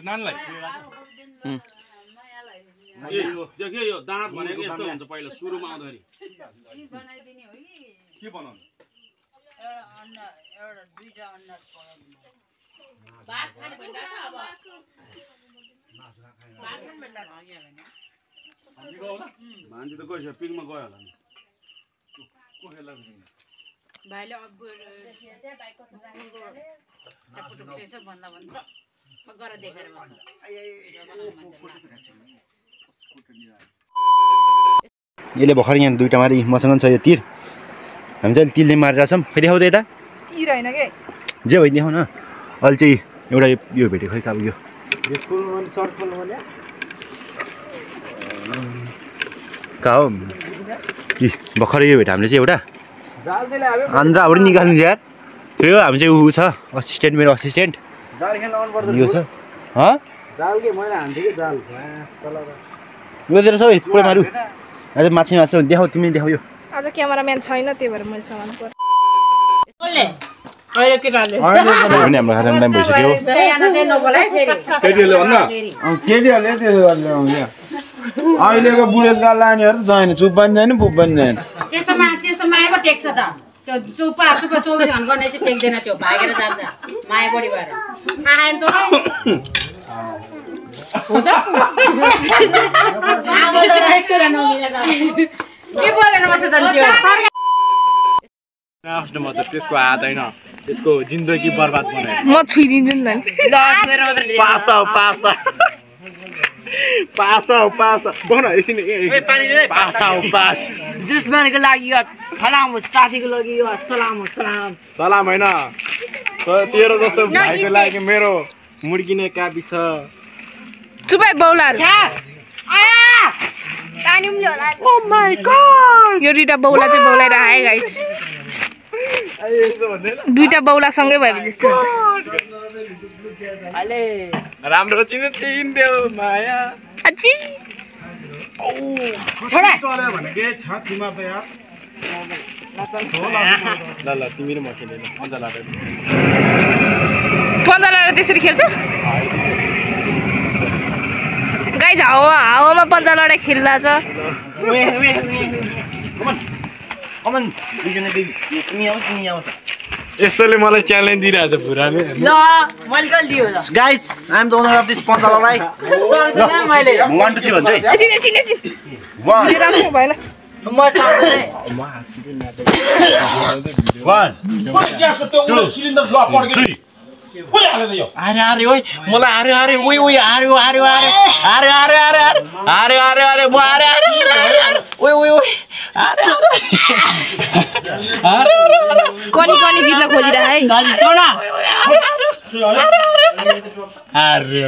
नानलाई देखियो यो दाँत भनेको यस्तो हुन्छ पहिला सुरुमा आउँदाखेरि बनाइदिने हो कि के बनाउनु एउटा दुईटा अन्डा पकाइदिनु भात खाने भइरहेछ अब भात खाने मान्छे त गयो पिकमा गयो होला नि को खेल्ला भाइले अब त्यसो भन्दा भन्दा गरेर देखाएर यसले भर्खर यहाँ दुईटा मारी मसँग छ यो तीर हामी चाहिँ तिलले मारिरहेको छौँ खै देखाउँदै यता तीर होइन के जे भयो देखाउन अहिले चाहिँ एउटा यो भेटेको खै त अब यो कहाँ हो भर्खर यो भेट हामीले चाहिँ एउटा अन्जाबाट निकाल्नु यार त्यो हामी चाहिँ ऊ छ असिस्टेन्ट मेरो असिस्टेन्ट यो छ यो दिएर सबै पुरै मारु आज माछी मासु देखाउ तिमी देखाउ यो आज क्यामेराम्यान छैन त्यही भएर मैले सामान पर्यो अहिले केटाले पनि हाम्रो खाजामा टाइम भइसक्यो केटीहरूले भन्न केटीहरूले त्यसो गर्ने अहिलेको बुढेसकाल लानेहरू त छैन चुप पनि छैन पुप पनि छैन त्यस्तो माया पो टेक्छ त त्यो चुपा 24 घन्टा गर्ने चाहिँ टेक्दैन त्यो भागेर जान्छ माया बढी भएर आएन त हो त के बोलेर बस्छ त त्यो आफ्नो म त त्यसको हात हैन त्यसको जिन्दगी बर्बाद बनायो म छुइदिन्छु नि ल छोएर मात्र पासा बन एकछिन पासा दुश्मनको लागि यो फलाम साथीको लागि यो सलाम सलाम हैन तेरो जस्तो भाइको लागि मेरो मुर्गिने कापी छ चुपाइ बौलाहरु आया पानी उम्ल्यो होला ओ माय गॉड यो दुईटा बौला चाहिँ बौलाएर आए गाइस दुईटा बौला सँगै भए जस्तो अहिले राम्रो चिन्देऊ माया अच्छी छोडा चल्यो भने के छातीमा त यार ल तिमी र म खेल्दैन मजा लाग्यो पन्जा लाएर त्यसरी खेल्छ गाइस हावामा पन्जा लडाइ खेल्दा छ कमन तिमी आउँछ यस्तोले मलाई च्यालेन्ज दिइरहेछ पुराले ल मैले कहिले दियो ल guys I am the owner of this पन्जा लडाइ सक्दैन मैले 1 2 3 भन्छ है एकछिन 1 राम्रो भएन म सक्दैन 1 2 3 अरे ओइ मलाई अरे ओइ म कनी जित्न खोजिरहे है अरे